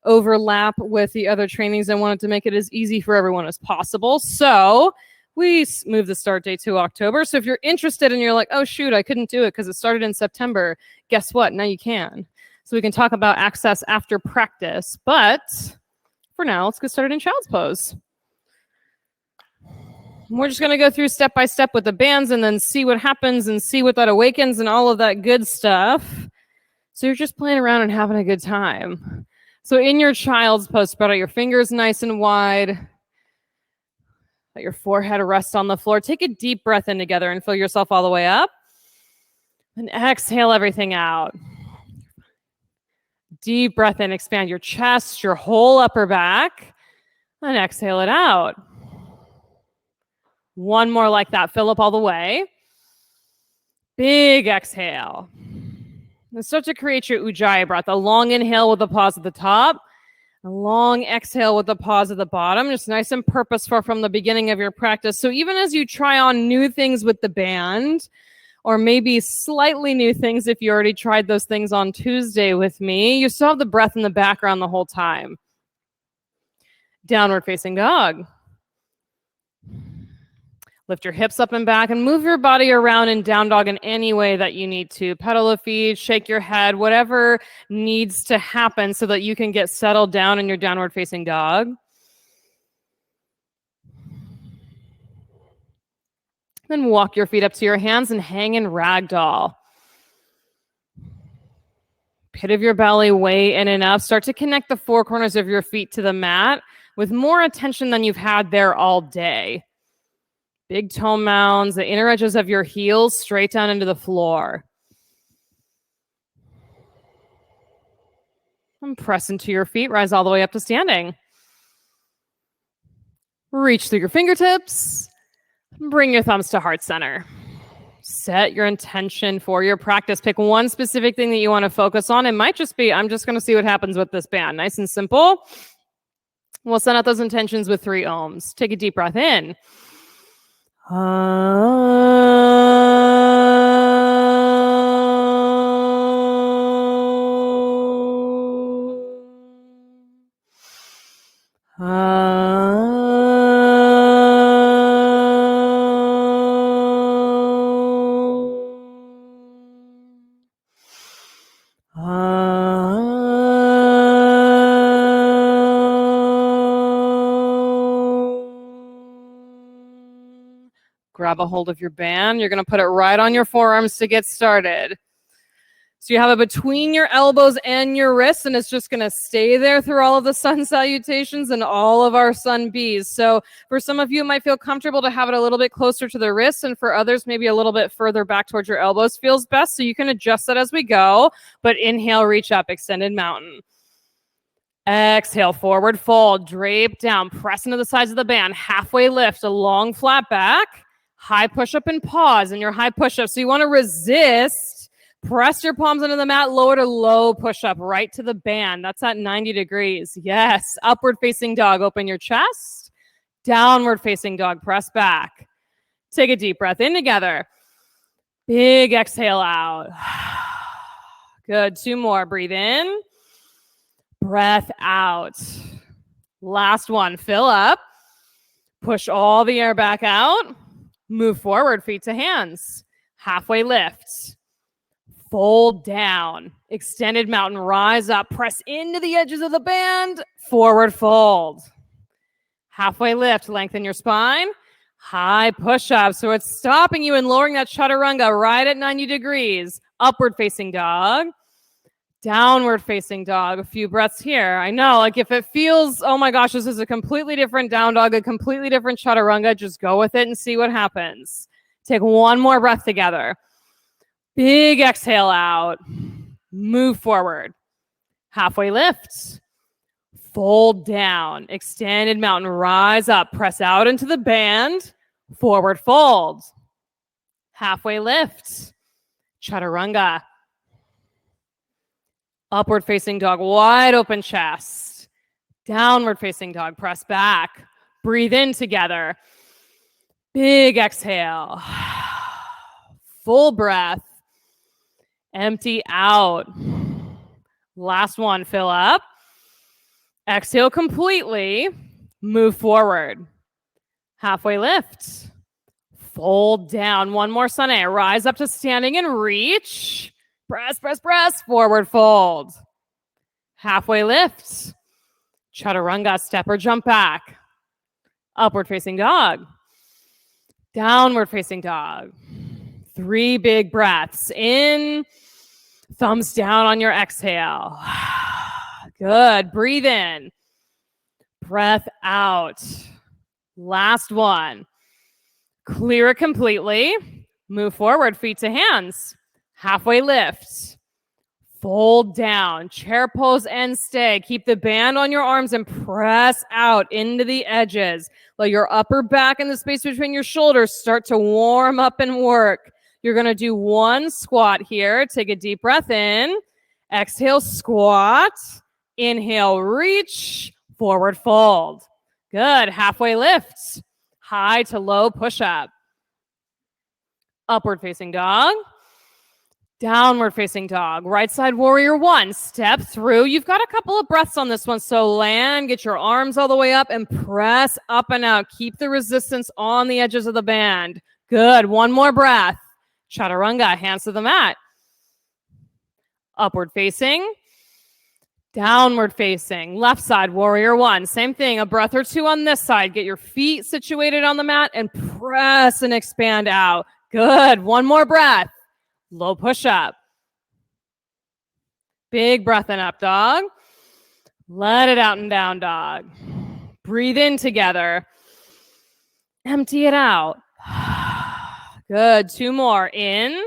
overlap with the other trainings. I wanted to make it as easy for everyone as possible. So we moved the start date to October. So if you're interested and you're like, oh, shoot, I couldn't do it because it started in September, guess what? Now you can. So we can talk about access after practice. But for now, let's get started in child's pose. We're just going to go through step by step with the bands and then see what happens and see what that awakens and all of that good stuff. So you're just playing around and having a good time. So in your child's pose, spread out your fingers nice and wide. Let your forehead rest on the floor. Take a deep breath in together and fill yourself all the way up. And exhale everything out. Deep breath in, expand your chest, your whole upper back, and exhale it out. One more like that. Fill up all the way. Big exhale. And start to create your Ujjayi breath. A long inhale with a pause at the top. A long exhale with a pause at the bottom. Just nice and purposeful from the beginning of your practice. So even as you try on new things with the band, or maybe slightly new things if you already tried those things on Tuesday with me, you still have the breath in the background the whole time. Downward facing dog. Lift your hips up and back and move your body around in down dog in any way that you need to. Pedal the feet, shake your head, whatever needs to happen so that you can get settled down in your downward facing dog. Then walk your feet up to your hands and hang in ragdoll. Pit of your belly way in and up. Start to connect the four corners of your feet to the mat with more attention than you've had there all day. Big toe mounds, the inner edges of your heels straight down into the floor. And press into your feet, rise all the way up to standing. Reach through your fingertips. Bring your thumbs to heart center. Set your intention for your practice. Pick one specific thing that you want to focus on. It might just be, I'm just going to see what happens with this band. Nice and simple. We'll send out those intentions with 3 ohms. Take a deep breath in. Grab a hold of your band. You're going to put it right on your forearms to get started. So you have it between your elbows and your wrists, and it's just going to stay there through all of the sun salutations and all of our sun Bs. So for some of you, it might feel comfortable to have it a little bit closer to the wrists, and for others, maybe a little bit further back towards your elbows feels best. So you can adjust that as we go, but inhale, reach up, extended mountain. Exhale, forward fold, drape down, press into the sides of the band, halfway lift, a long flat back. High push-up and pause in your high push-up. So you want to resist. Press your palms into the mat. Lower to low push-up right to the band. That's at 90 degrees. Yes. Upward facing dog. Open your chest. Downward facing dog. Press back. Take a deep breath in together. Big exhale out. Good. 2 more. Breathe in. Breath out. Last one. Fill up. Push all the air back out. Move forward, feet to hands. Halfway lift. Fold down. Extended mountain, rise up. Press into the edges of the band. Forward fold. Halfway lift, lengthen your spine. High push-up. So it's stopping you and lowering that Chaturanga right at 90 degrees. Upward facing dog. Downward facing dog. A few breaths here. I know, like if it feels, oh my gosh, this is a completely different down dog, a completely different Chaturanga, just go with it and see what happens. Take 1 more breath together. Big exhale out. Move forward. Halfway lift. Fold down. Extended mountain, rise up. Press out into the band. Forward fold. Halfway lift. Chaturanga. Upward facing dog, wide open chest. Downward facing dog, press back. Breathe in together. Big exhale. Full breath. Empty out. Last one, fill up. Exhale completely. Move forward. Halfway lift. Fold down. One more sunny. Rise up to standing and reach. Press, press, press. Forward fold. Halfway lift. Chaturanga, step or jump back. Upward facing dog. Downward facing dog. 3 big breaths. In. Thumbs down on your exhale. Good. Breathe in. Breath out. Last one. Clear it completely. Move forward, feet to hands. Halfway lift. Fold down. Chair pose and stay. Keep the band on your arms and press out into the edges. Let your upper back and the space between your shoulders start to warm up and work. You're going to do 1 squat here. Take a deep breath in. Exhale, squat. Inhale, reach. Forward fold. Good. Halfway lift. High to low push-up. Upward facing dog. Downward facing dog. Right side warrior 1. Step through. You've got a couple of breaths on this one. So land, get your arms all the way up and press up and out. Keep the resistance on the edges of the band. Good. 1 more breath. Chaturanga, hands to the mat. Upward facing. Downward facing. Left side, warrior 1. Same thing, a breath or 2 on this side. Get your feet situated on the mat and press and expand out. Good. 1 more breath. Low push-up. Big breath in up dog. Let it out and down dog. Breathe in together. Empty it out. Good. 2 more. In.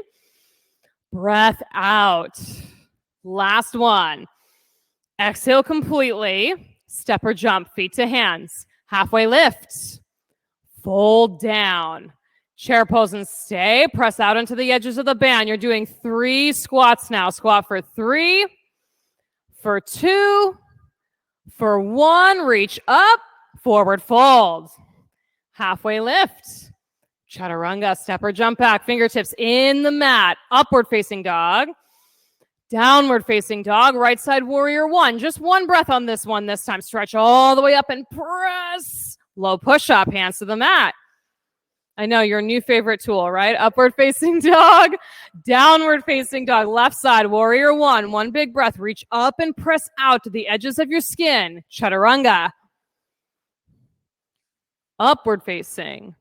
Breath out. Last one. Exhale completely. Step or jump, feet to hands. Halfway lift. Fold down. Chair pose and stay. Press out into the edges of the band. You're doing 3 squats now. Squat for 3, for 2, for 1. Reach up. Forward fold. Halfway lift. Chaturanga, step or jump back. Fingertips in the mat. Upward facing dog. Downward facing dog. Right side warrior 1. Just 1 breath on this one this time. Stretch all the way up and press. Low push up. Hands to the mat. I know, your new favorite tool, right? Upward facing dog. Downward facing dog. Left side warrior 1. 1 big breath. Reach up and press out to the edges of your skin. Chaturanga. Upward facing.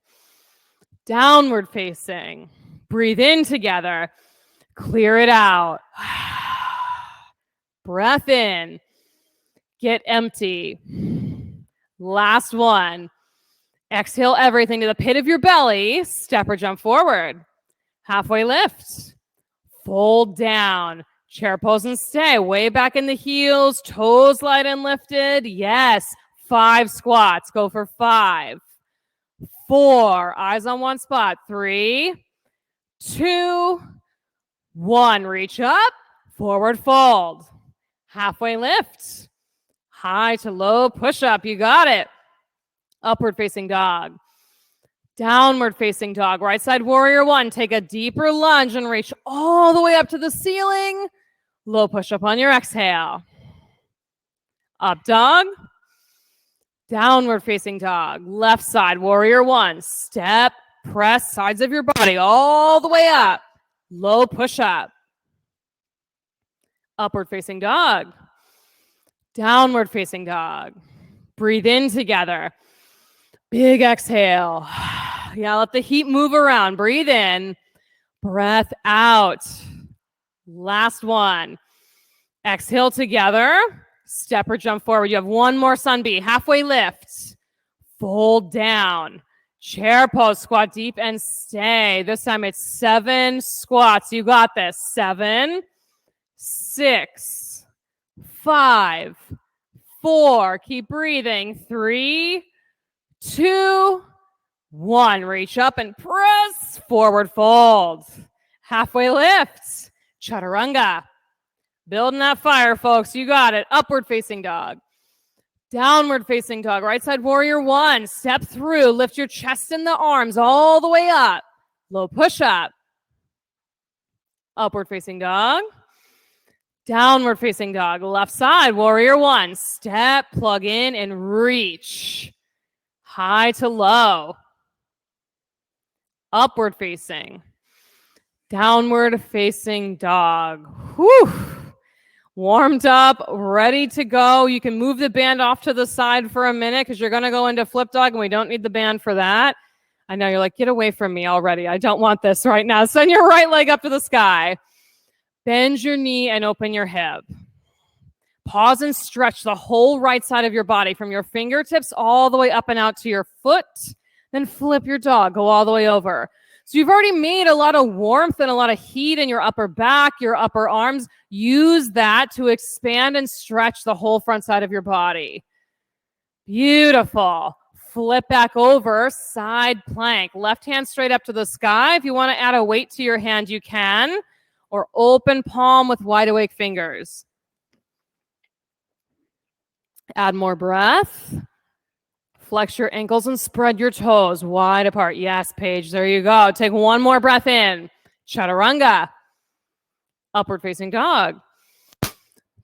Downward facing. Breathe in together. Clear it out. Breath in. Get empty. Last one. Exhale everything to the pit of your belly. Step or jump forward. Halfway lift. Fold down. Chair pose and stay. Way back in the heels. Toes light and lifted. Yes. 5 squats. Go for 5. 4. Eyes on one spot. 3, 2, 1. Reach up. Forward fold. Halfway lift. High to low push up. You got it. Upward facing dog. Downward facing dog. Right side warrior 1. Take a deeper lunge and reach all the way up to the ceiling. Low push up on your exhale. Up dog. Downward facing dog. Left side warrior 1. Step, press sides of your body all the way up. Low push up. Upward facing dog. Downward facing dog. Breathe in together. Big exhale. Yeah, let the heat move around. Breathe in. Breath out. Last one. Exhale together. Step or jump forward. You have 1 more sun B. Halfway lift. Fold down. Chair pose. Squat deep and stay. This time it's 7 squats. You got this. 7, 6, 5, 4. Keep breathing. 3, 2, 1. Reach up and press. Forward fold. Halfway lift. Chaturanga. Building that fire, folks. You got it. Upward facing dog. Downward facing dog. Right side warrior 1. Step through. Lift your chest and the arms all the way up. Low push up. Upward facing dog. Downward facing dog. Left side, warrior one. Step, plug in, and reach. High to low. Upward facing. Downward facing dog. Whew. Warmed up, ready to go. You can move the band off to the side for a minute because you're going to go into flip dog and we don't need the band for that. I know you're like, get away from me already. I don't want this right now. Send your right leg up to the sky. Bend your knee and open your hip. Pause and stretch the whole right side of your body from your fingertips all the way up and out to your foot. Then flip your dog. Go all the way over. So you've already made a lot of warmth and a lot of heat in your upper back, your upper arms. Use that to expand and stretch the whole front side of your body. Beautiful. Flip back over, side plank. Left hand straight up to the sky. If you want to add a weight to your hand, you can. Or open palm with wide awake fingers. Add more breath. Flex your ankles and spread your toes wide apart. Yes, Paige, there you go. Take one more breath in. Chaturanga. Upward facing dog.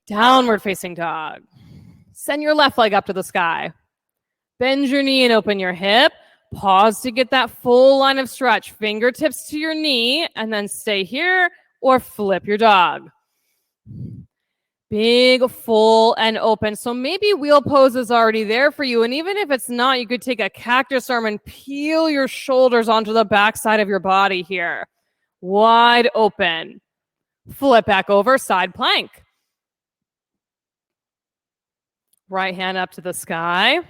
Downward facing dog. Send your left leg up to the sky. Bend your knee and open your hip. Pause to get that full line of stretch. Fingertips to your knee and then stay here or flip your dog. Big, full, and open. So maybe wheel pose is already there for you. And even if it's not, you could take a cactus arm and peel your shoulders onto the back side of your body here. Wide open. Flip back over, side plank. Right hand up to the sky.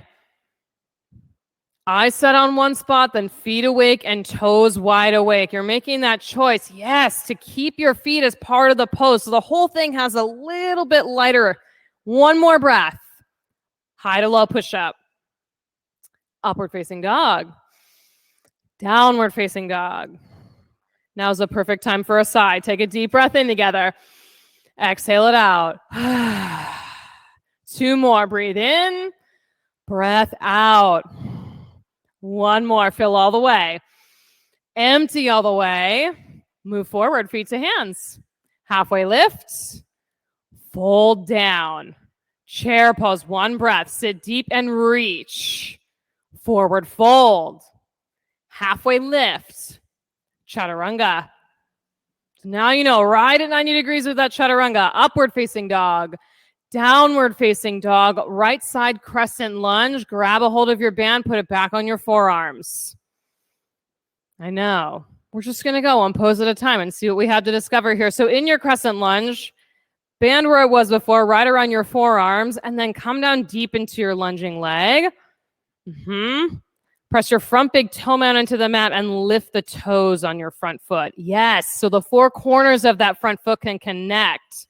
Eyes set on one spot, then feet awake and toes wide awake. You're making that choice, yes, to keep your feet as part of the pose. So the whole thing has a little bit lighter. One more breath. High to low push-up. Upward facing dog. Downward facing dog. Now's the perfect time for a sigh. Take a deep breath in together. Exhale it out. 2 more. Breathe in. Breath out. 1 more. Fill all the way. Empty all the way. Move forward, feet to hands. Halfway lift. Fold down. Chair pose. 1 breath. Sit deep and reach. Forward fold. Halfway lift. Chaturanga. So now you know, right at 90 degrees with that chaturanga. Upward facing dog. Downward facing dog, right side crescent lunge. Grab a hold of your band, put it back on your forearms. I know. We're just going to go 1 pose at a time and see what we have to discover here. So in your crescent lunge, band where it was before, right around your forearms, and then come down deep into your lunging leg. Press your front big toe mound into the mat and lift the toes on your front foot. Yes, so the 4 corners of that front foot can connect.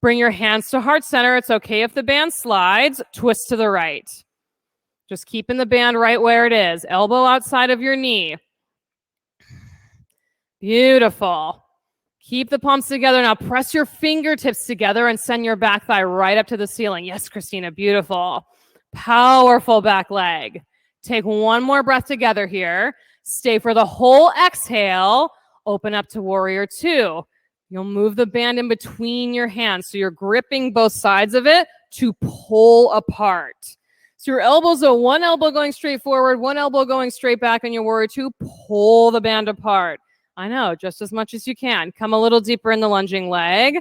Bring your hands to heart center. It's okay if the band slides. Twist to the right. Just keeping the band right where it is. Elbow outside of your knee. Beautiful. Keep the palms together. Now press your fingertips together and send your back thigh right up to the ceiling. Yes, Christina, beautiful. Powerful back leg. Take 1 more breath together here. Stay for the whole exhale. Open up to warrior 2. You'll move the band in between your hands. So you're gripping both sides of it to pull apart. So your elbows are 1 elbow going straight forward, 1 elbow going straight back on your warrior 2. Pull the band apart. I know, just as much as you can. Come a little deeper in the lunging leg.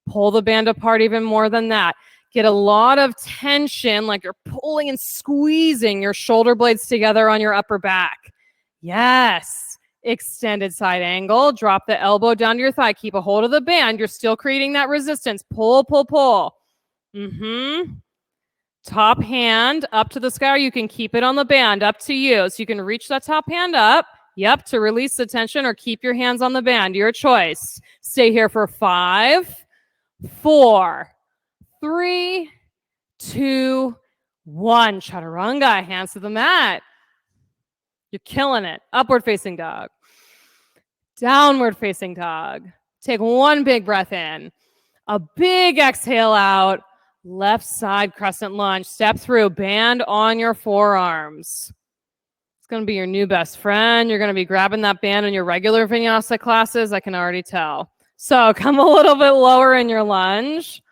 Pull the band apart even more than that. Get a lot of tension, like you're pulling and squeezing your shoulder blades together on your upper back. Yes. Extended side angle. Drop the elbow down to your thigh. Keep a hold of the band. You're still creating that resistance. Pull, pull, pull. Top hand up to the sky. Or you can keep it on the band. Up to you. So you can reach that top hand up. Yep, to release the tension or keep your hands on the band. Your choice. Stay here for 5, 4, 3, 2, 1. Chaturanga. Hands to the mat. You're killing it. Upward facing dog. Downward facing dog. Take 1 big breath in. A big exhale out. Left side crescent lunge. Step through. Band on your forearms. It's going to be your new best friend. You're going to be grabbing that band in your regular vinyasa classes. I can already tell. So come a little bit lower in your lunge.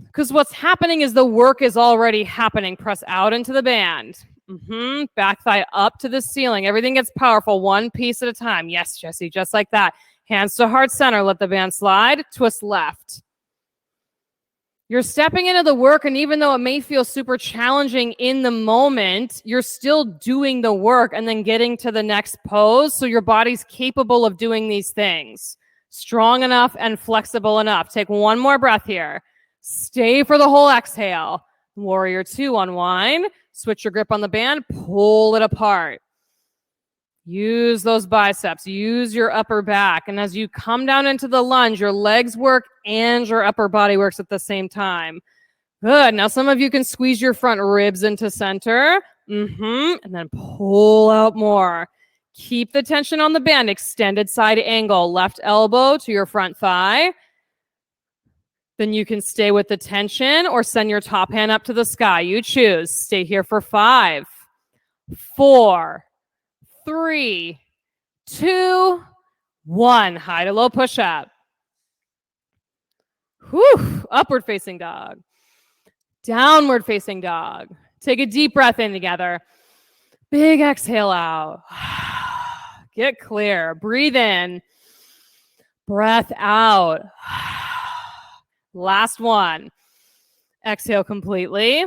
Because what's happening is the work is already happening. Press out into the band. Back thigh up to the ceiling. Everything gets powerful, one piece at a time. Yes, Jesse, just like that. Hands to heart center. Let the band slide. Twist left. You're stepping into the work, and even though it may feel super challenging in the moment, you're still doing the work and then getting to the next pose, so your body's capable of doing these things. Strong enough and flexible enough. Take one more breath here. Stay for the whole exhale. Warrior 2, unwind. Switch your grip on the band. Pull it apart. Use those biceps. Use your upper back. And as you come down into the lunge, your legs work and your upper body works at the same time. Good. Now some of you can squeeze your front ribs into center. And then pull out more. Keep the tension on the band. Extended side angle. Left elbow to your front thigh. Then you can stay with the tension or send your top hand up to the sky. You choose. Stay here for 5, 4, 3, 2, 1. High to low push up. Whew. Upward facing dog. Downward facing dog. Take a deep breath in together. Big exhale out. Get clear. Breathe in. Breath out. Last one. Exhale completely.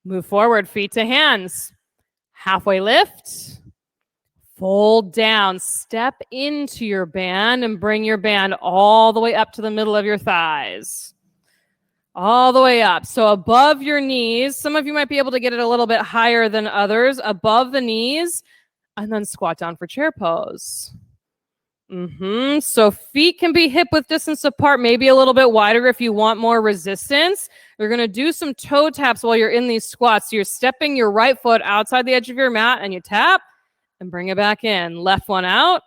Move forward, feet to hands. Halfway lift. Fold down. Step into your band and bring your band all the way up to the middle of your thighs. All the way up. So above your knees. Some of you might be able to get it a little bit higher than others. Above the knees. And then squat down for chair pose. So feet can be hip width distance apart, maybe a little bit wider if you want more resistance. You're going to do some toe taps while you're in these squats. So you're stepping your right foot outside the edge of your mat and you tap and bring it back in. Left one out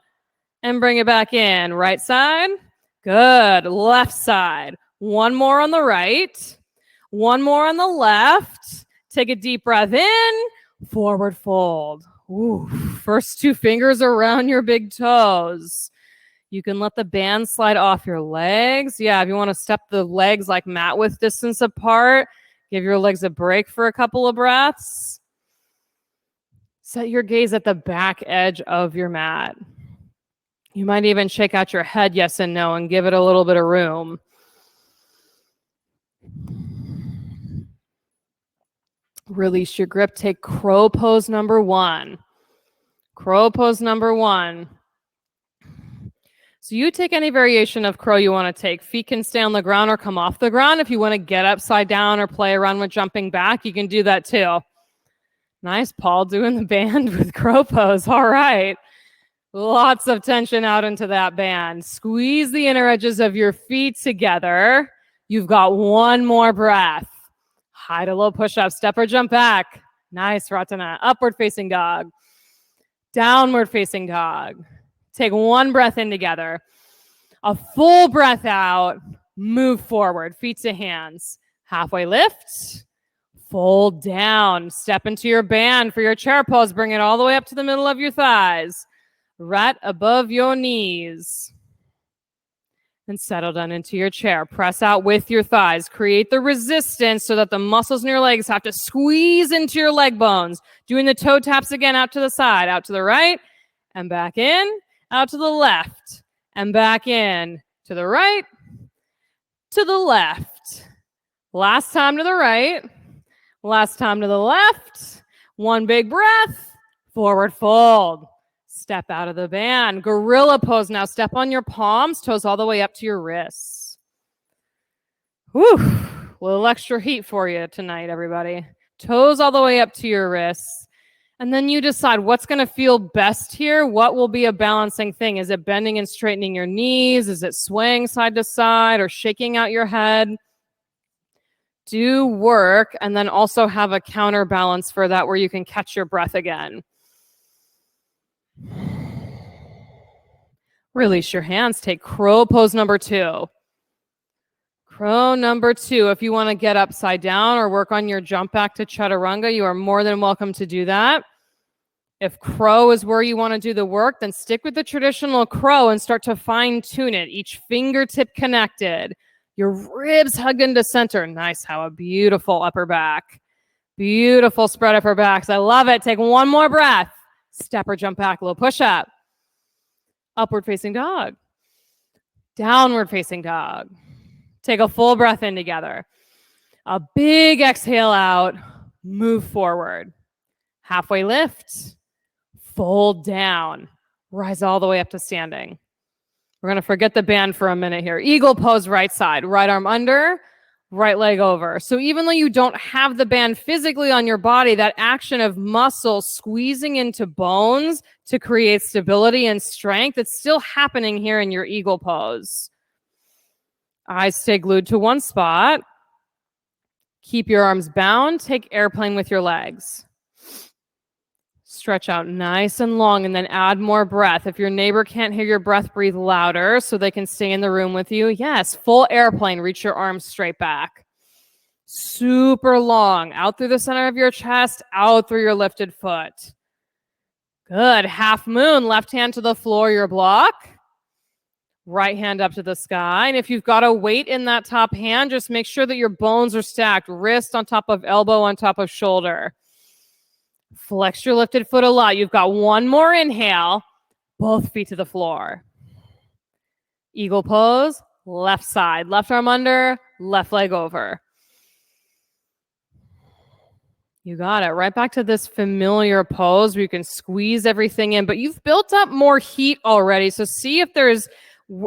and bring it back in. Right side. Good. Left side. One more on the right. One more on the left. Take a deep breath in. Forward fold. Ooh, first 2 fingers around your big toes. You can let the band slide off your legs. Yeah, if you want to step the legs like mat width distance apart, give your legs a break for a couple of breaths. Set your gaze at the back edge of your mat. You might even shake out your head yes and no and give it a little bit of room. Release your grip. Take crow pose number 1. Crow pose number 1. So you take any variation of crow you want to take. Feet can stay on the ground or come off the ground. If you want to get upside down or play around with jumping back, you can do that too. Nice, Paul, doing the band with crow pose. All right. Lots of tension out into that band. Squeeze the inner edges of your feet together. You've got one more breath. High to low push-up, step or jump back. Nice, Ratana. Upward facing dog. Downward facing dog. Take one breath in together. A full breath out. Move forward, feet to hands. Halfway lift. Fold down. Step into your band for your chair pose. Bring it all the way up to the middle of your thighs. Right above your knees. And settle down into your chair. Press out with your thighs. Create the resistance so that the muscles in your legs have to squeeze into your leg bones. Doing the toe taps again, out to the side, out to the right, and back in, out to the left, and back in, to the right, to the left. Last time to the right, last time to the left. One big breath, forward fold. Step out of the band. Gorilla pose now. Step on your palms, toes all the way up to your wrists. Whew. A little extra heat for you tonight, everybody. Toes all the way up to your wrists. And then you decide what's going to feel best here. What will be a balancing thing? Is it bending and straightening your knees? Is it swaying side to side or shaking out your head? Do work and then also have a counterbalance for that where you can catch your breath again. Release your hands. Take crow pose number 2. Crow number 2. If you want to get upside down or work on your jump back to Chaturanga, you are more than welcome to do that. If crow is where you want to do the work, then stick with the traditional crow and start to fine tune it. Each fingertip connected. Your ribs hugged into center. Nice. How a beautiful upper back. Beautiful spread upper backs. I love it. Take one more breath. Step or jump back. Little push up. Upward facing dog. Downward facing dog. Take a full breath in together. A big exhale out. Move forward. Halfway lift. Fold down. Rise all the way up to standing. We're going to forget the band for a minute here. Eagle pose, right side. Right arm under, right leg over. So even though you don't have the band physically on your body, that action of muscle squeezing into bones to create stability and strength, it's still happening here in your eagle pose. Eyes stay glued to one spot. Keep your arms bound. Take airplane with your legs. Stretch out nice and long and then add more breath. If your neighbor can't hear your breath, breathe louder so they can stay in the room with you. Yes, full airplane. Reach your arms straight back. Super long. Out through the center of your chest, out through your lifted foot. Good. Half moon. Left hand to the floor, your block. Right hand up to the sky. And if you've got a weight in that top hand, just make sure that your bones are stacked. Wrist on top of elbow on top of shoulder. Flex your lifted foot a lot. You've got one more inhale. Both feet to the floor. Eagle pose, left side. Left arm under, left leg over. You got it. Right back to this familiar pose where you can squeeze everything in. But you've built up more heat already. So see if there's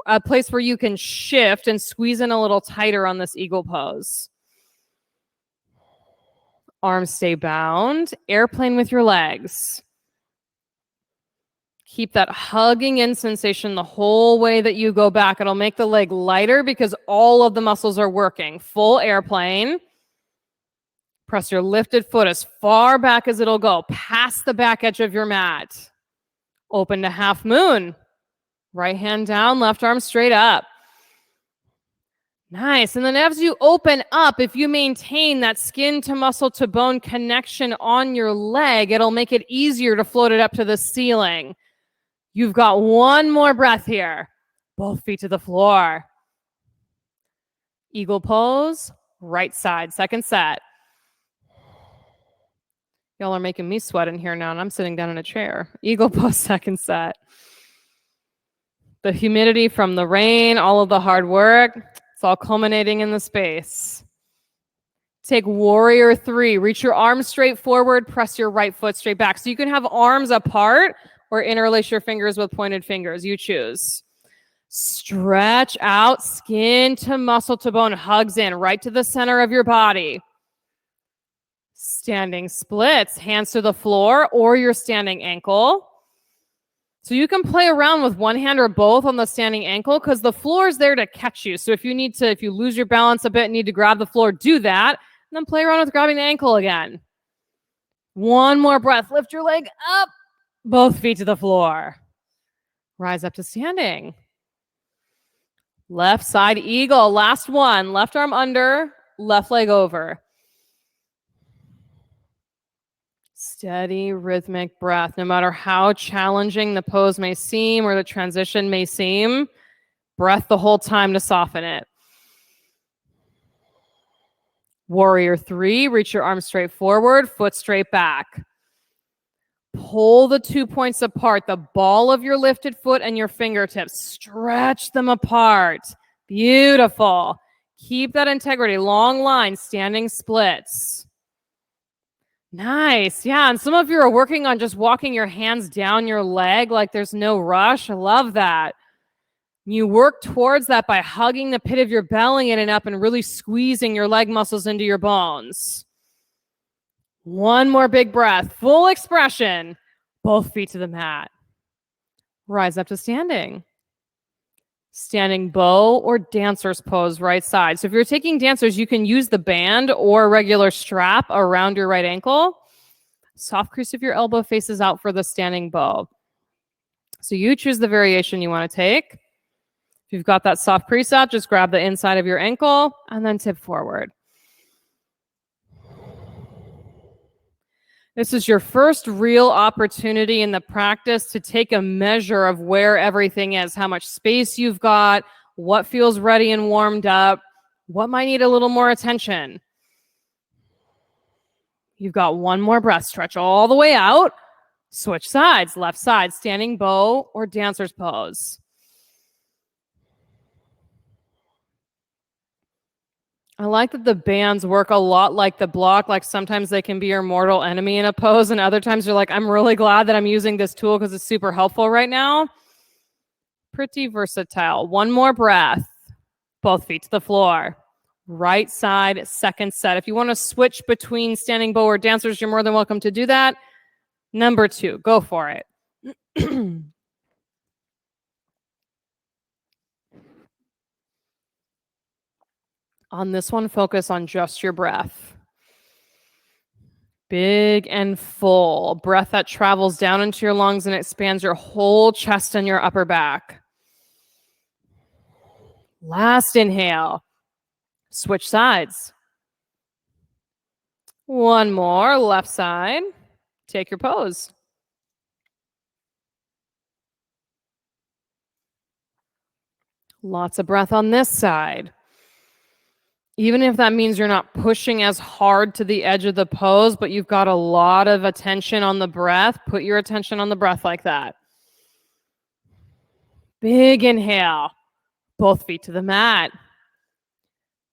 a place where you can shift and squeeze in a little tighter on this eagle pose. Arms stay bound. Airplane with your legs. Keep that hugging in sensation the whole way that you go back. It'll make the leg lighter because all of the muscles are working. Full airplane. Press your lifted foot as far back as it'll go. Past the back edge of your mat. Open to half moon. Right hand down, left arm straight up. Nice. And then as you open up, if you maintain that skin to muscle to bone connection on your leg, it'll make it easier to float it up to the ceiling. You've got one more breath here. Both feet to the floor. Eagle pose, right side, second set. Y'all are making me sweat in here now, and I'm sitting down in a chair. Eagle pose, second set. The humidity from the rain, all of the hard work, it's all culminating in the space. Take warrior three. Reach your arms straight forward. Press your right foot straight back. So you can have arms apart or interlace your fingers with pointed fingers. You choose. Stretch out, skin to muscle to bone. Hugs in right to the center of your body. Standing splits. Hands to the floor or your standing ankle. So you can play around with one hand or both on the standing ankle because the floor is there to catch you. So if you lose your balance a bit and need to grab the floor, do that. And then play around with grabbing the ankle again. One more breath. Lift your leg up. Both feet to the floor. Rise up to standing. Left side eagle. Last one. Left arm under, left leg over. Steady, rhythmic breath. No matter how challenging the pose may seem or the transition may seem, breath the whole time to soften it. Warrior three, reach your arms straight forward, foot straight back. Pull the 2 points apart, the ball of your lifted foot and your fingertips. Stretch them apart. Beautiful. Keep that integrity. Long line, standing splits. Nice. Yeah, and some of you are working on just walking your hands down your leg like there's no rush. I love that. You work towards that by hugging the pit of your belly in and up and really squeezing your leg muscles into your bones. One more big breath. Full expression. Both feet to the mat. Rise up to standing. Standing bow or dancer's pose, right side. So if you're taking dancers, you can use the band or regular strap around your right ankle. Soft crease of your elbow faces out for the standing bow. So you choose the variation you want to take. If you've got that soft crease out, just grab the inside of your ankle and then tip forward. This is your first real opportunity in the practice to take a measure of where everything is, how much space you've got, what feels ready and warmed up, what might need a little more attention. You've got one more breath. Stretch all the way out. Switch sides, left side, standing bow or dancer's pose. I like that the bands work a lot like the block. Like sometimes they can be your mortal enemy in a pose, and other times you're like, I'm really glad that I'm using this tool because it's super helpful right now. Pretty versatile. One more breath. Both feet to the floor. Right side, second set. If you want to switch between standing bow or dancers, you're more than welcome to do that. Number 2, go for it. On this one, focus on just your breath. Big and full. Breath that travels down into your lungs and expands your whole chest and your upper back. Last inhale. Switch sides. One more, left side. Take your pose. Lots of breath on this side. Even if that means you're not pushing as hard to the edge of the pose, but you've got a lot of attention on the breath, put your attention on the breath like that. Big inhale. Both feet to the mat.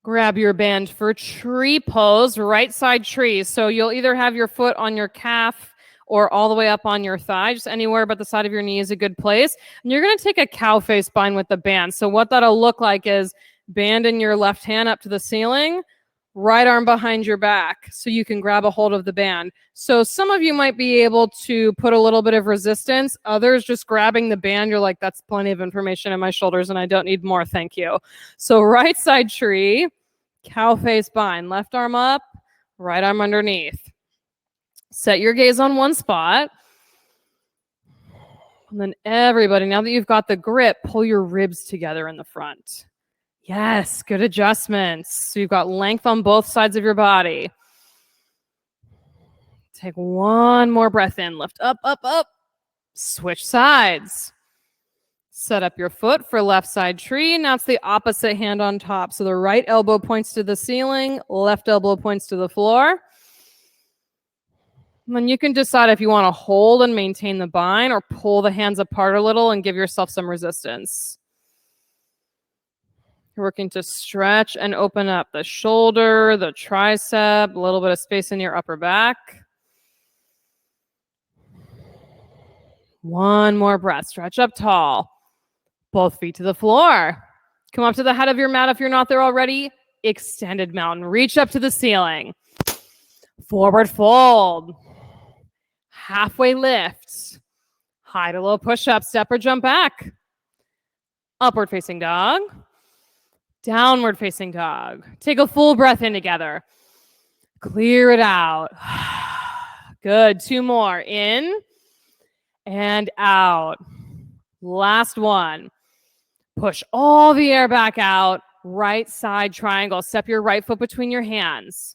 Grab your band for tree pose, right side tree. So you'll either have your foot on your calf or all the way up on your thigh, just anywhere but the side of your knee is a good place. And you're going to take a cow face bind with the band. So what that'll look like is band in your left hand up to the ceiling, right arm behind your back so you can grab a hold of the band. So some of you might be able to put a little bit of resistance. Others just grabbing the band, you're like, that's plenty of information in my shoulders and I don't need more, thank you. So right side tree, cow face bind, left arm up, right arm underneath. Set your gaze on one spot. And then everybody, now that you've got the grip, pull your ribs together in the front. Yes, good adjustments. So you've got length on both sides of your body. Take one more breath in. Lift up, up, up. Switch sides. Set up your foot for left side tree. Now it's the opposite hand on top. So the right elbow points to the ceiling, left elbow points to the floor. And then you can decide if you want to hold and maintain the bind or pull the hands apart a little and give yourself some resistance. You're working to stretch and open up the shoulder, the tricep, a little bit of space in your upper back. One more breath. Stretch up tall. Both feet to the floor. Come up to the head of your mat if you're not there already. Extended mountain. Reach up to the ceiling. Forward fold. Halfway lift. High to low push-up. Step or jump back. Upward facing dog. Downward facing dog. Take a full breath in together. Clear it out. Good. 2 more. In and out. Last one. Push all the air back out. Right side triangle. Step your right foot between your hands.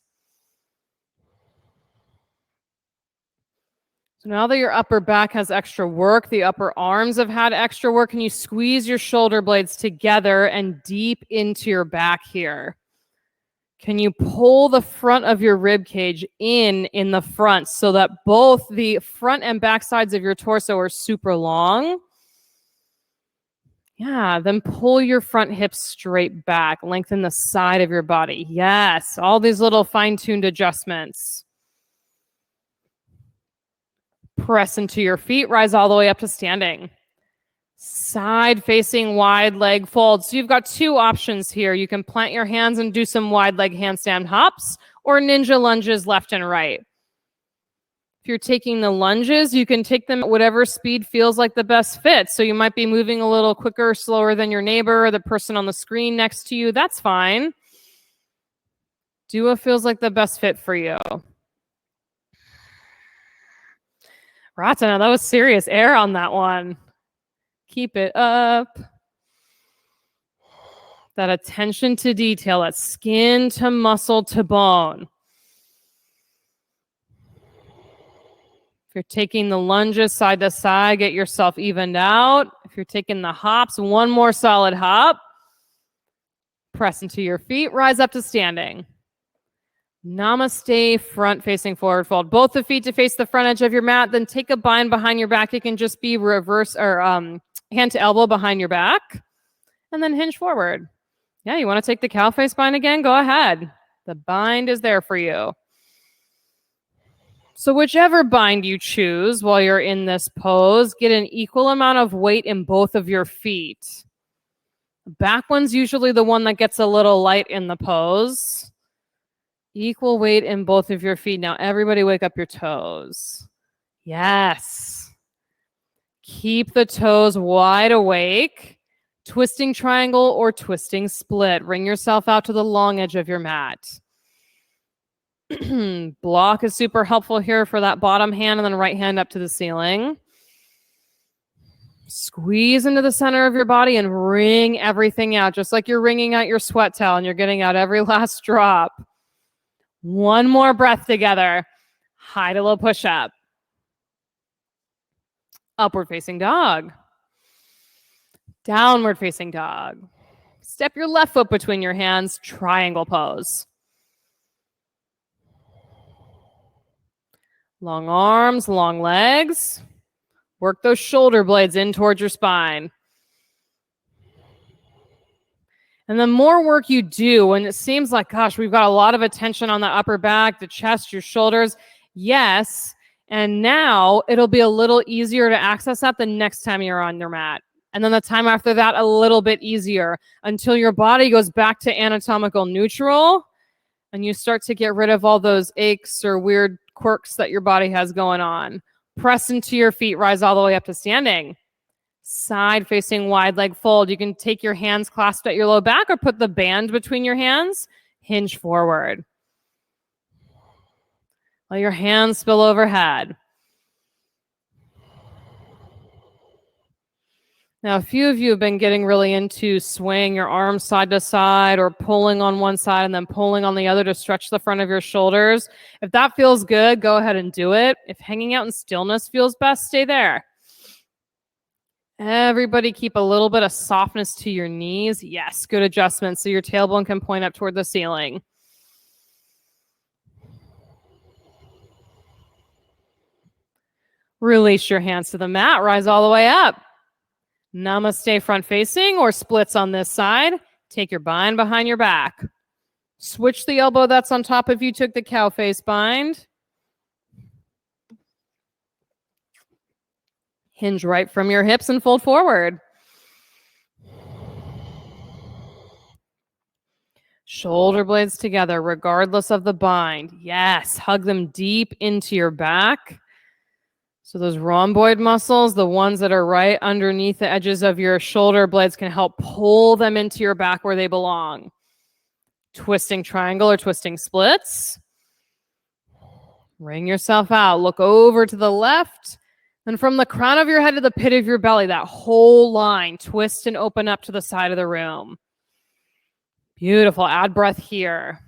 So now that your upper back has extra work, the upper arms have had extra work, and you squeeze your shoulder blades together and deep into your back here. Can you pull the front of your rib cage in the front so that both the front and back sides of your torso are super long? Yeah, then pull your front hips straight back. Lengthen the side of your body. Yes, all these little fine-tuned adjustments. Press into your feet. Rise all the way up to standing. Side-facing wide leg fold. So you've got 2 options here. You can plant your hands and do some wide leg handstand hops or ninja lunges left and right. If you're taking the lunges, you can take them at whatever speed feels like the best fit. So you might be moving a little quicker or slower than your neighbor or the person on the screen next to you. That's fine. Do what feels like the best fit for you. Ratana, that was serious air on that one. Keep it up. That attention to detail, that skin to muscle to bone. you're taking the lunges side to side, get yourself evened out. If you're taking the hops, one more solid hop. Press into your feet, rise up to standing. Namaste, front facing forward fold. Both the feet to face the front edge of your mat. Then take a bind behind your back. It can just be reverse or hand to elbow behind your back. And then hinge forward. Yeah, you want to take the cow face bind again? Go ahead. The bind is there for you. So whichever bind you choose while you're in this pose, get an equal amount of weight in both of your feet. The back one's usually the one that gets a little light in the pose. Equal weight in both of your feet. Now everybody wake up your toes. Yes. Keep the toes wide awake. Twisting triangle or twisting split. Ring yourself out to the long edge of your mat. Block is super helpful here for that bottom hand and then right hand up to the ceiling. Squeeze into the center of your body and wring everything out, just like you're wringing out your sweat towel and you're getting out every last drop. One more breath together. High to low push up. Upward facing dog. Downward facing dog. Step your left foot between your hands. Triangle pose. Long arms, long legs. Work those shoulder blades in towards your spine. And the more work you do, and it seems like, gosh, we've got a lot of attention on the upper back, the chest, your shoulders. Yes. And now it'll be a little easier to access that the next time you're on your mat. And then the time after that, a little bit easier until your body goes back to anatomical neutral and you start to get rid of all those aches or weird quirks that your body has going on. Press into your feet, rise all the way up to standing. Side facing wide leg fold. You can take your hands clasped at your low back or put the band between your hands. Hinge forward. Let your hands spill overhead. Now, a few of you have been getting really into swaying your arms side to side or pulling on one side and then pulling on the other to stretch the front of your shoulders. If that feels good, go ahead and do it. If hanging out in stillness feels best, stay there. Everybody keep a little bit of softness to your knees. Yes, good adjustment so your tailbone can point up toward the ceiling. Release your hands to the mat. Rise all the way up. Namaste front facing or splits on this side. Take your bind behind your back. Switch the elbow that's on top of you. Took the cow face bind. Hinge right from your hips and fold forward. Shoulder blades together regardless of the bind. Yes, hug them deep into your back. So those rhomboid muscles, the ones that are right underneath the edges of your shoulder blades, can help pull them into your back where they belong. Twisting triangle or twisting splits. Ring yourself out. Look over to the left. And from the crown of your head to the pit of your belly, that whole line, twist and open up to the side of the room. Beautiful. Add breath here.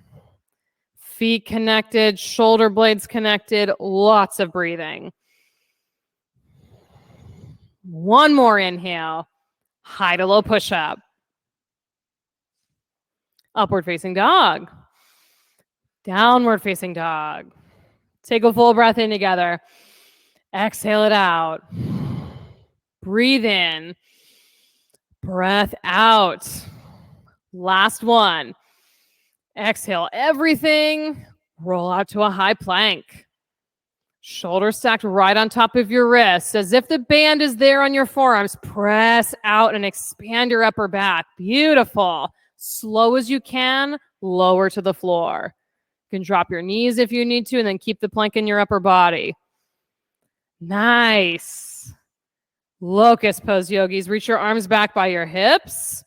Feet connected, shoulder blades connected, lots of breathing. One more inhale. High to low push up. Upward facing dog. Downward facing dog. Take a full breath in together. Exhale it out. Breathe in. Breath out. Last one. Exhale everything. Roll out to a high plank. Shoulders stacked right on top of your wrists. As if the band is there on your forearms. Press out and expand your upper back. Beautiful. Slow as you can. Lower to the floor. You can drop your knees if you need to and then keep the plank in your upper body. Nice. Locust pose, yogis. Reach your arms back by your hips.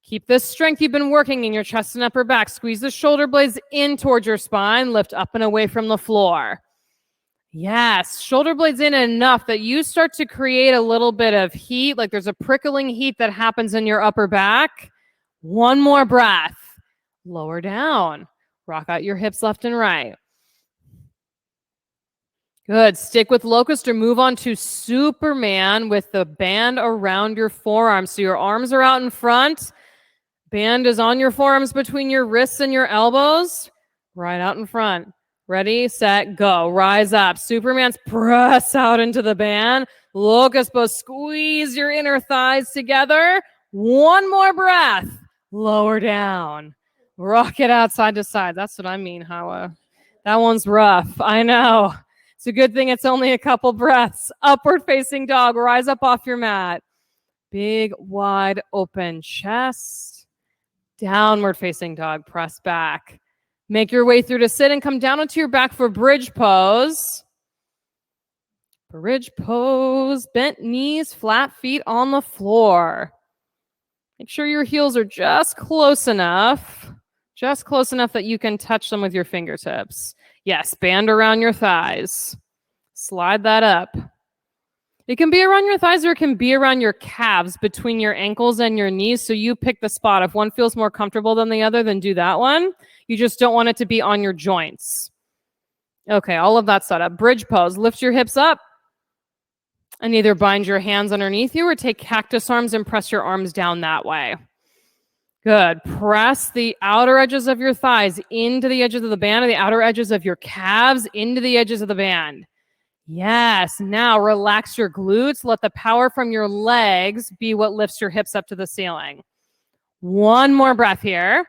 Keep this strength you've been working in your chest and upper back. Squeeze the shoulder blades in towards your spine. Lift up and away from the floor. Yes, shoulder blades in enough that you start to create a little bit of heat, like there's a prickling heat that happens in your upper back. One more breath. Lower down. Rock out your hips left and right. Good. Stick with locust or move on to Superman with the band around your forearms. So your arms are out in front. Band is on your forearms between your wrists and your elbows. Right out in front. Ready, set, go. Rise up. Superman's press out into the band. Locust pose. Squeeze your inner thighs together. One more breath. Lower down. Rock it out side to side. That's what I mean, Hawa. That one's rough. I know. It's a good thing it's only a couple breaths. Upward facing dog. Rise up off your mat. Big, wide open chest. Downward facing dog. Press back. Make your way through to sit and come down onto your back for bridge pose. Bridge pose. Bent knees, flat feet on the floor. Make sure your heels are just close enough that you can touch them with your fingertips. Yes, band around your thighs. Slide that up. It can be around your thighs or it can be around your calves between your ankles and your knees. So you pick the spot. If one feels more comfortable than the other, then do that one. You just don't want it to be on your joints. Okay, all of that set up. Bridge pose. Lift your hips up and either bind your hands underneath you or take cactus arms and press your arms down that way. Good. Press the outer edges of your thighs into the edges of the band, or the outer edges of your calves into the edges of the band. Yes. Now relax your glutes. Let the power from your legs be what lifts your hips up to the ceiling. One more breath here.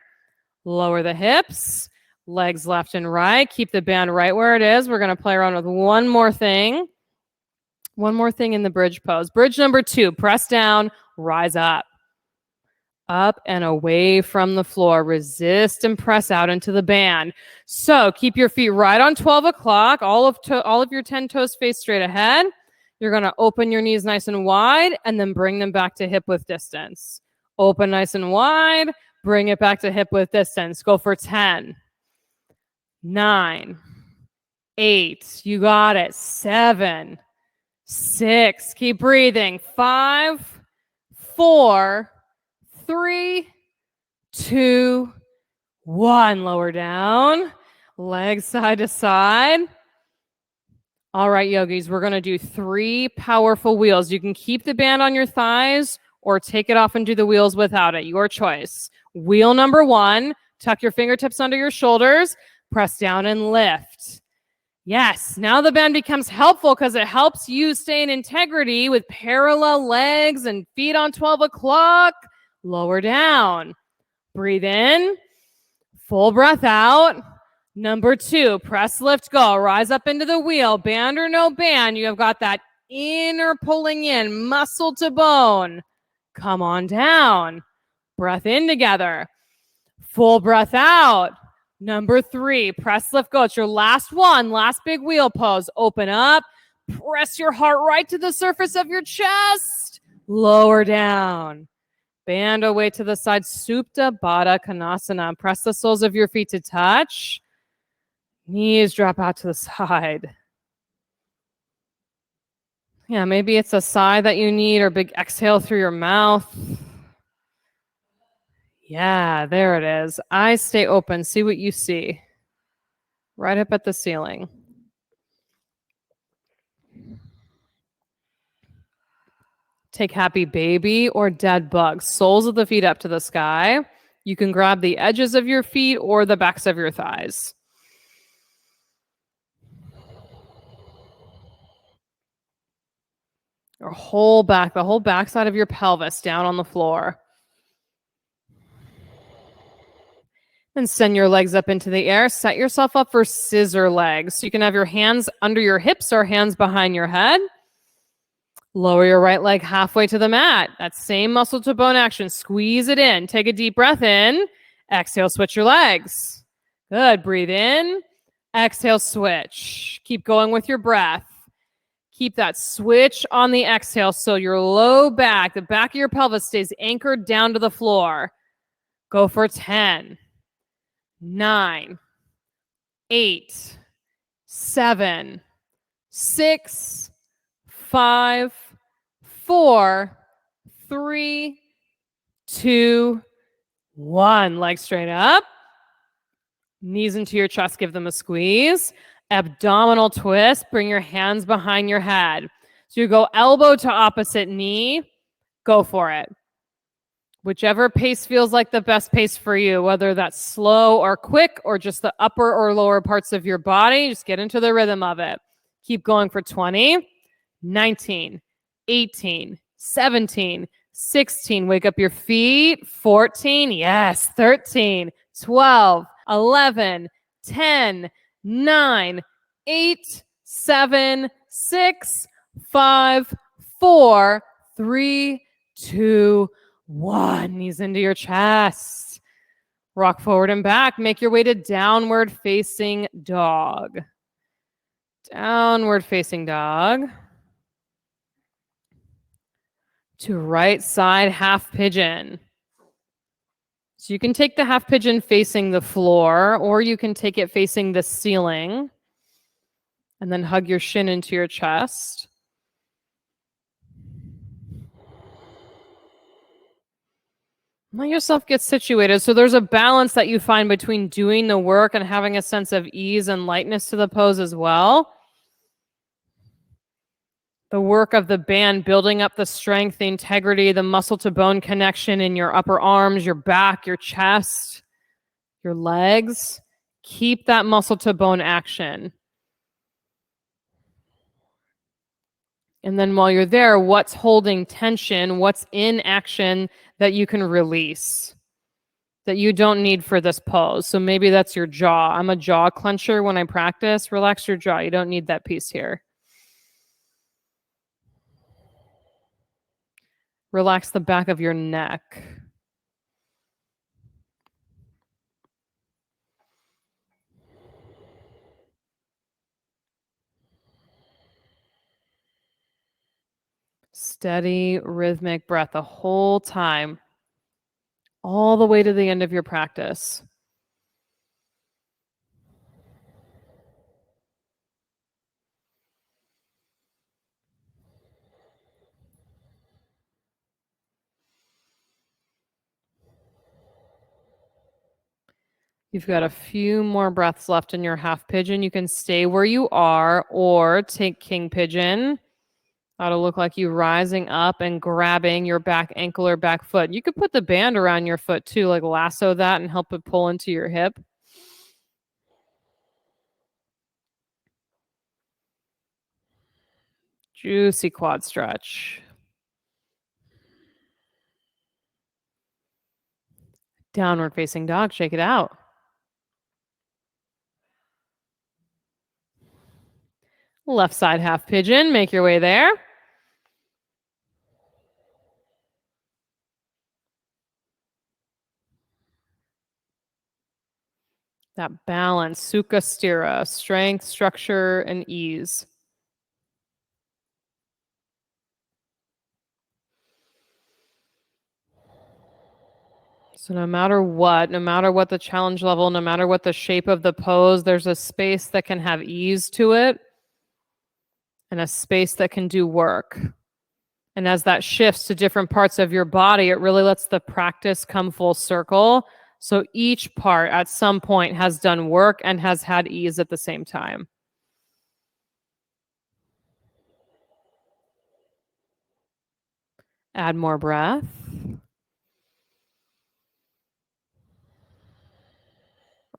Lower the hips, legs left and right. Keep the band right where it is. We're going to play around with one more thing. One more thing in the bridge pose. Bridge number 2, press down, rise up. Up and away from the floor. Resist and press out into the band. So keep your feet right on 12 o'clock. All of your 10 toes face straight ahead. You're going to open your knees nice and wide and then bring them back to hip width distance. Open nice and wide. Bring it back to hip width distance. Go for 10, 9, 8. You got it. 7, 6. Keep breathing. 5, 4, 3, 2, 1. Lower down. Legs side to side. All right, yogis, we're going to do 3 powerful wheels. You can keep the band on your thighs or take it off and do the wheels without it. Your choice. Wheel number 1, tuck your fingertips under your shoulders, press down and lift. Yes, now the band becomes helpful because it helps you stay in integrity with parallel legs and feet on 12 o'clock. Lower down. Breathe in. Full breath out. Number 2, press, lift, go. Rise up into the wheel. Band or no band, you have got that inner pulling in, muscle to bone. Come on down. Breath in together. Full breath out. Number 3, press, lift, go. It's your last one, last big wheel pose. Open up. Press your heart right to the surface of your chest. Lower down. Band away to the side. Supta Baddha Konasana. Press the soles of your feet to touch. Knees drop out to the side. Yeah, maybe it's a sigh that you need or big exhale through your mouth. Yeah, there it is. Eyes stay open. See what you see. Right up at the ceiling. Take happy baby or dead bug. Soles of the feet up to the sky. You can grab the edges of your feet or the backs of your thighs. Your whole back, the whole backside of your pelvis down on the floor. And send your legs up into the air. Set yourself up for scissor legs. So you can have your hands under your hips or hands behind your head. Lower your right leg halfway to the mat. That same muscle to bone action. Squeeze it in. Take a deep breath in. Exhale, switch your legs. Good. Breathe in. Exhale, switch. Keep going with your breath. Keep that switch on the exhale so your low back, the back of your pelvis stays anchored down to the floor. Go for 10, 9, 8, 7, 6, 5, 4, 3, 2, 1. Legs straight up. Knees into your chest. Give them a squeeze. Abdominal twist, bring your hands behind your head. So you go elbow to opposite knee, go for it. Whichever pace feels like the best pace for you, whether that's slow or quick or just the upper or lower parts of your body, just get into the rhythm of it. Keep going for 20, 19, 18, 17, 16. Wake up your feet. 14, yes, 13, 12, 11, 10, 9, 8, 7, 6, 5, 4, 3, 2, 1. Knees into your chest. Rock forward and back. Make your way to downward facing dog. Downward facing dog. To right side half pigeon. So you can take the half pigeon facing the floor, or you can take it facing the ceiling. And then hug your shin into your chest. Let yourself get situated. So there's a balance that you find between doing the work and having a sense of ease and lightness to the pose as well. The work of the band, building up the strength, the integrity, the muscle to bone connection in your upper arms, your back, your chest, your legs. Keep that muscle to bone action. And then while you're there, what's holding tension? What's in action that you can release, that you don't need for this pose? So maybe that's your jaw. I'm a jaw clencher when I practice. Relax your jaw. You don't need that piece here. Relax the back of your neck. Steady, rhythmic breath the whole time, all the way to the end of your practice. You've got a few more breaths left in your half pigeon. You can stay where you are or take king pigeon. That'll look like you rising up and grabbing your back ankle or back foot. You could put the band around your foot too, like lasso that and help it pull into your hip. Juicy quad stretch. Downward facing dog, shake it out. Left side half pigeon, make your way there. That balance, Sukha Sthira, strength, structure, and ease. So no matter what the challenge level, no matter what the shape of the pose, there's a space that can have ease to it and a space that can do work. And as that shifts to different parts of your body, it really lets the practice come full circle. So each part at some point has done work and has had ease at the same time. Add more breath.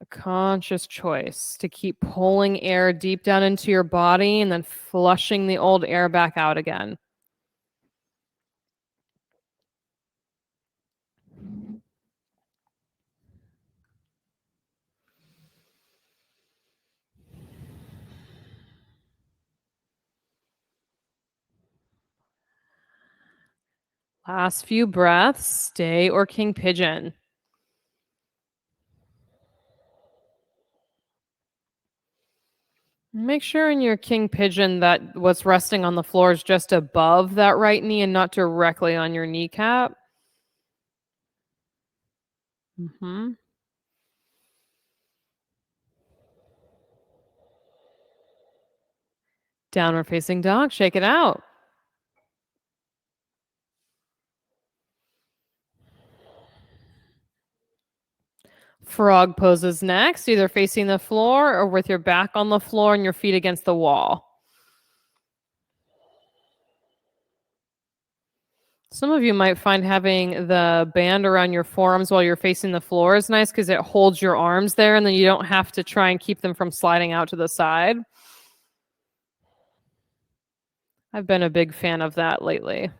A conscious choice to keep pulling air deep down into your body and then flushing the old air back out again. Last few breaths, stay or king pigeon. Make sure in your king pigeon that what's resting on the floor is just above that right knee and not directly on your kneecap. Downward facing dog, shake it out. Frog poses next, either facing the floor or with your back on the floor and your feet against the wall. Some of you might find having the band around your forearms while you're facing the floor is nice because it holds your arms there and then you don't have to try and keep them from sliding out to the side. I've been a big fan of that lately.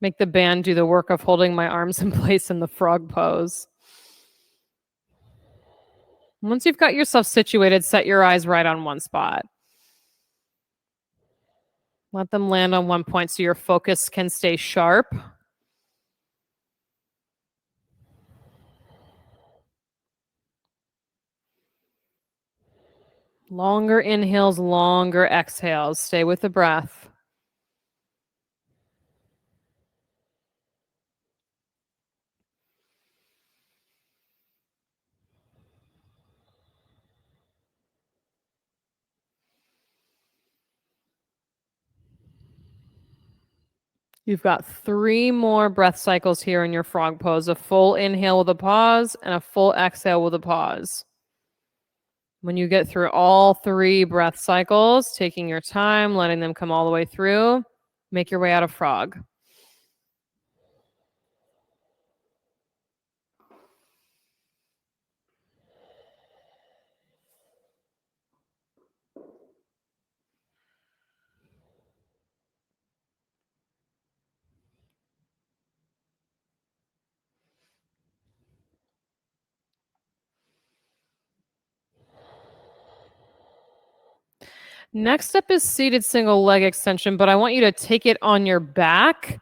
Make the band do the work of holding my arms in place in the frog pose. Once you've got yourself situated, set your eyes right on one spot. Let them land on one point so your focus can stay sharp. Longer inhales, longer exhales. Stay with the breath. You've got 3 more breath cycles here in your frog pose. A full inhale with a pause and a full exhale with a pause. When you get through all 3 breath cycles, taking your time, letting them come all the way through, make your way out of frog. Next up is seated single leg extension, but I want you to take it on your back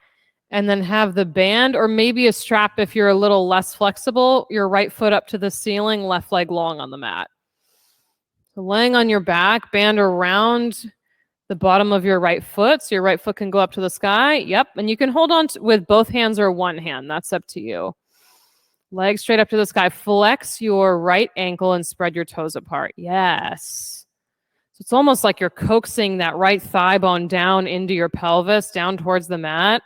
and then have the band or maybe a strap if you're a little less flexible, your right foot up to the ceiling, left leg long on the mat. So laying on your back, band around the bottom of your right foot so your right foot can go up to the sky. Yep, and you can hold on with both hands or one hand. That's up to you. Legs straight up to the sky. Flex your right ankle and spread your toes apart. Yes. So it's almost like you're coaxing that right thigh bone down into your pelvis, down towards the mat.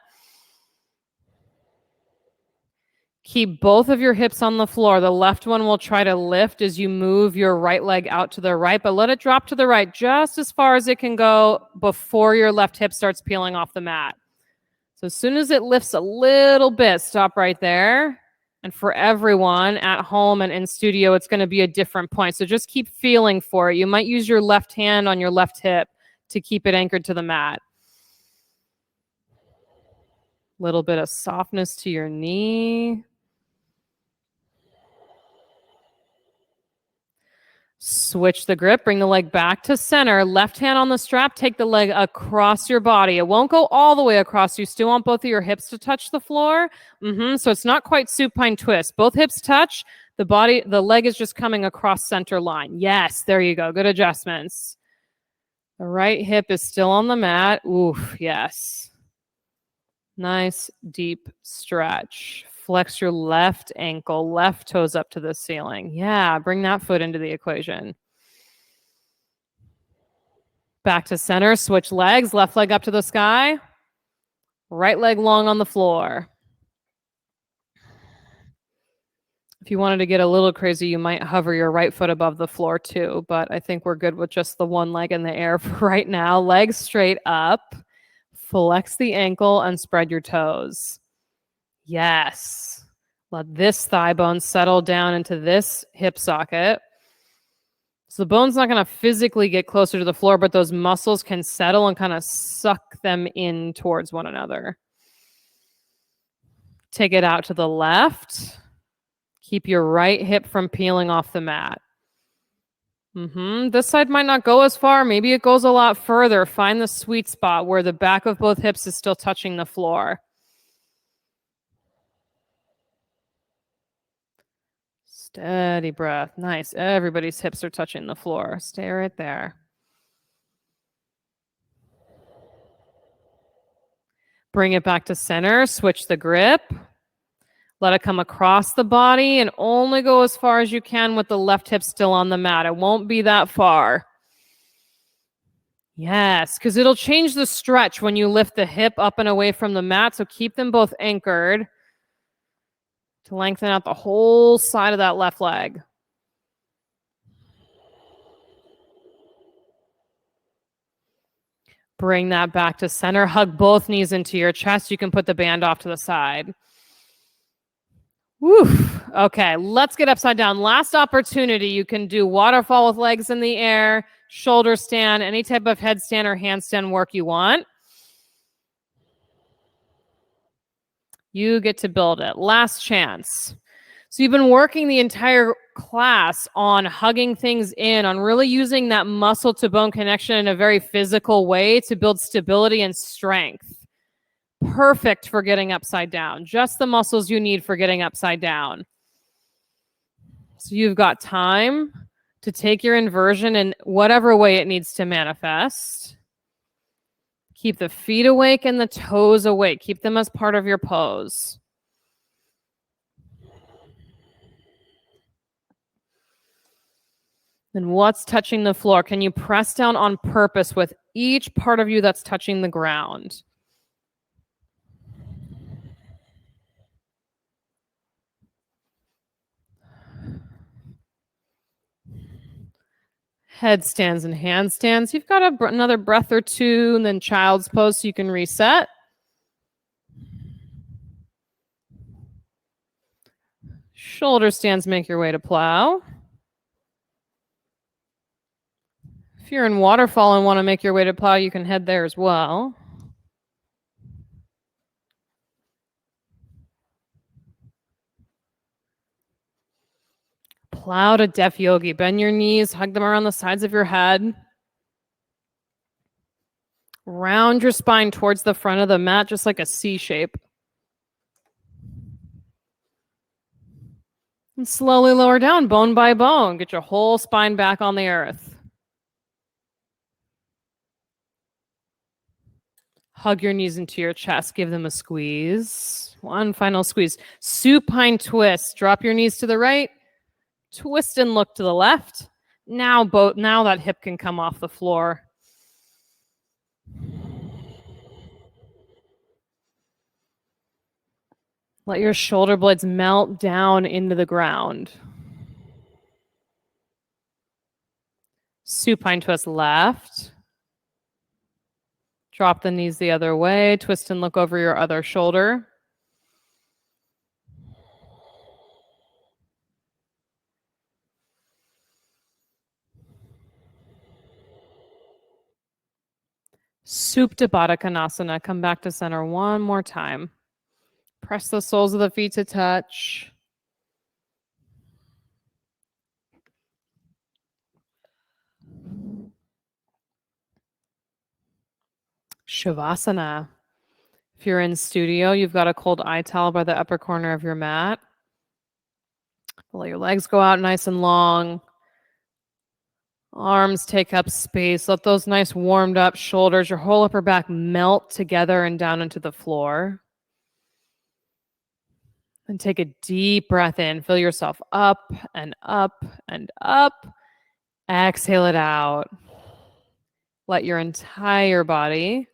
Keep both of your hips on the floor. The left one will try to lift as you move your right leg out to the right, but let it drop to the right just as far as it can go before your left hip starts peeling off the mat. So as soon as it lifts a little bit, stop right there. And for everyone at home and in studio, it's going to be a different point. So just keep feeling for it. You might use your left hand on your left hip to keep it anchored to the mat. Little bit of softness to your knee. Switch the grip, bring the leg back to center. Left hand on the strap, take the leg across your body. It won't go all the way across. You still want both of your hips to touch the floor. So it's not quite supine twist. Both hips touch. The leg is just coming across center line. Yes, there you go. Good adjustments. The right hip is still on the mat. Oof, yes. Nice deep stretch. Flex your left ankle, left toes up to the ceiling. Yeah, bring that foot into the equation. Back to center, switch legs, left leg up to the sky, right leg long on the floor. If you wanted to get a little crazy, you might hover your right foot above the floor too, but I think we're good with just the one leg in the air for right now. Legs straight up, flex the ankle and spread your toes. Yes. Let this thigh bone settle down into this hip socket. So the bone's not going to physically get closer to the floor, but those muscles can settle and kind of suck them in towards one another. Take it out to the left. Keep your right hip from peeling off the mat. This side might not go as far. Maybe it goes a lot further. Find the sweet spot where the back of both hips is still touching the floor. Steady breath. Nice. Everybody's hips are touching the floor. Stay right there. Bring it back to center. Switch the grip. Let it come across the body and only go as far as you can with the left hip still on the mat. It won't be that far. Yes, because it'll change the stretch when you lift the hip up and away from the mat. So keep them both anchored. to lengthen out the whole side of that left leg. Bring that back to center. Hug both knees into your chest. You can put the band off to the side. Woo. Okay, let's get upside down. Last opportunity. You can do waterfall with legs in the air, shoulder stand, any type of headstand or handstand work you want. You get to build it. Last chance. So you've been working the entire class on hugging things in, on really using that muscle to bone connection in a very physical way to build stability and strength. Perfect for getting upside down. Just the muscles you need for getting upside down. So you've got time to take your inversion in whatever way it needs to manifest. Keep the feet awake and the toes awake. Keep them as part of your pose. Then what's touching the floor? Can you press down on purpose with each part of you that's touching the ground? Headstands and handstands. You've got another breath or two, and then child's pose so you can reset. Shoulder stands, make your way to plow. If you're in waterfall and want to make your way to plow, you can head there as well. Plow to deaf yogi. Bend your knees, hug them around the sides of your head. Round your spine towards the front of the mat, just like a C shape. And slowly lower down, bone by bone. Get your whole spine back on the earth. Hug your knees into your chest. Give them a squeeze. One final squeeze. Supine twist. Drop your knees to the right. Twist and look to the left. Now that hip can come off the floor. Let your shoulder blades melt down into the ground. Supine twist left. Drop the knees the other way. Twist and look over your other shoulder. Supta Baddha Konasana. Come back to center one more time. Press the soles of the feet to touch. Shavasana. If you're in studio, you've got a cold eye towel by the upper corner of your mat. Let your legs go out nice and long. Arms take up space. Let those nice warmed up shoulders, your whole upper back melt together and down into the floor. And take a deep breath in. Fill yourself up and up and up. Exhale it out. Let your entire body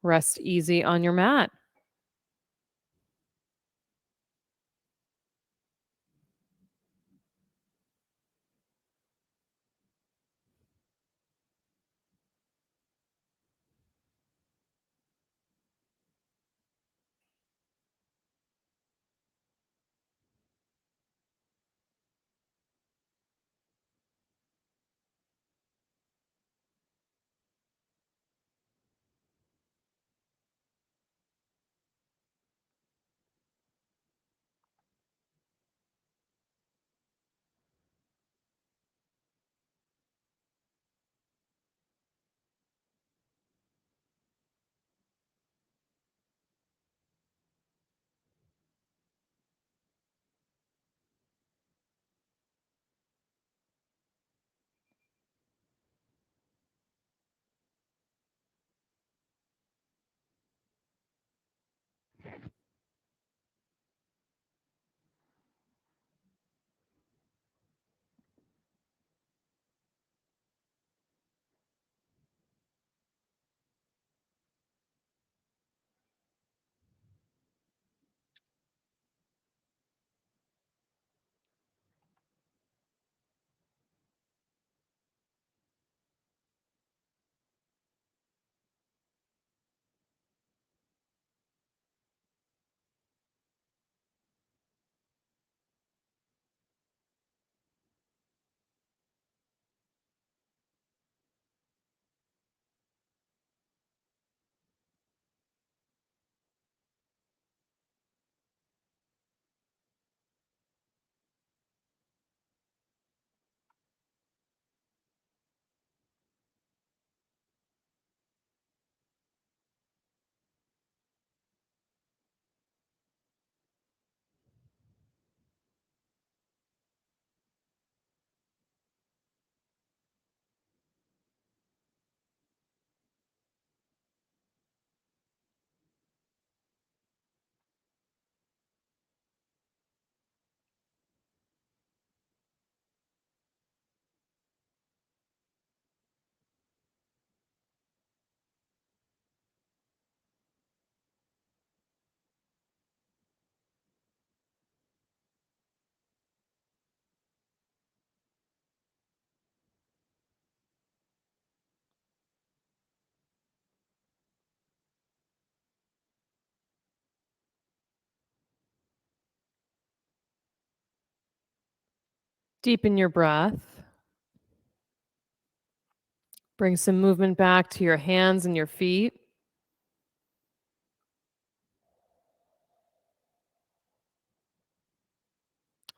rest easy on your mat. Deepen your breath. Bring some movement back to your hands and your feet.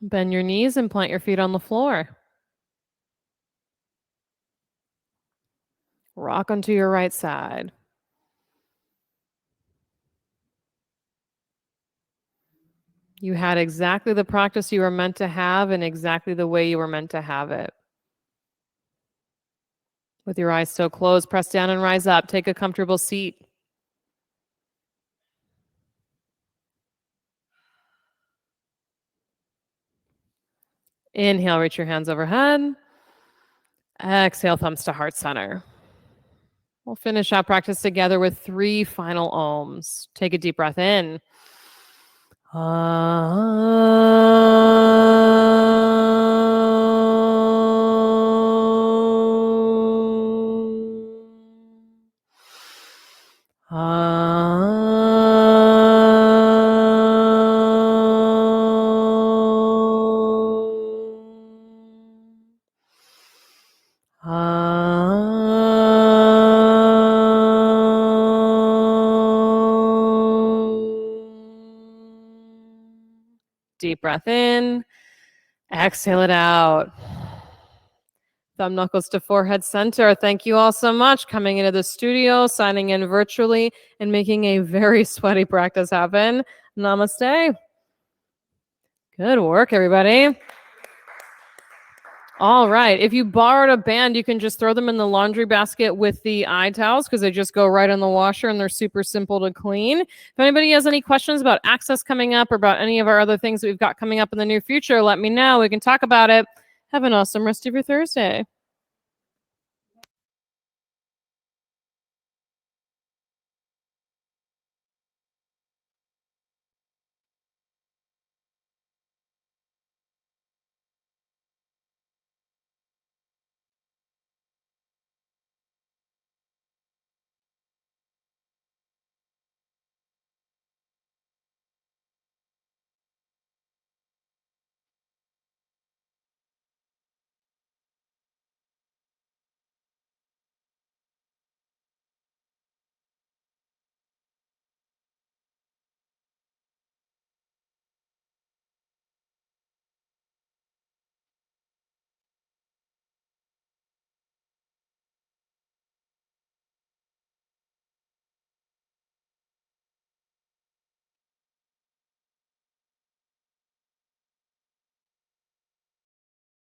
Bend your knees and plant your feet on the floor. Rock onto your right side. You had exactly the practice you were meant to have and exactly the way you were meant to have it. With your eyes still closed, press down and rise up. Take a comfortable seat. Inhale, reach your hands overhead. Exhale, thumbs to heart center. We'll finish our practice together with 3 final ohms. Take a deep breath in. Deep breath in. Exhale it out. Thumb knuckles to forehead center. Thank you all so much coming into the studio, signing in virtually, and making a very sweaty practice happen. Namaste. Good work, everybody. All right. If you borrowed a band, you can just throw them in the laundry basket with the eye towels because they just go right in the washer and they're super simple to clean. If anybody has any questions about Access coming up or about any of our other things that we've got coming up in the near future, let me know. We can talk about it. Have an awesome rest of your Thursday.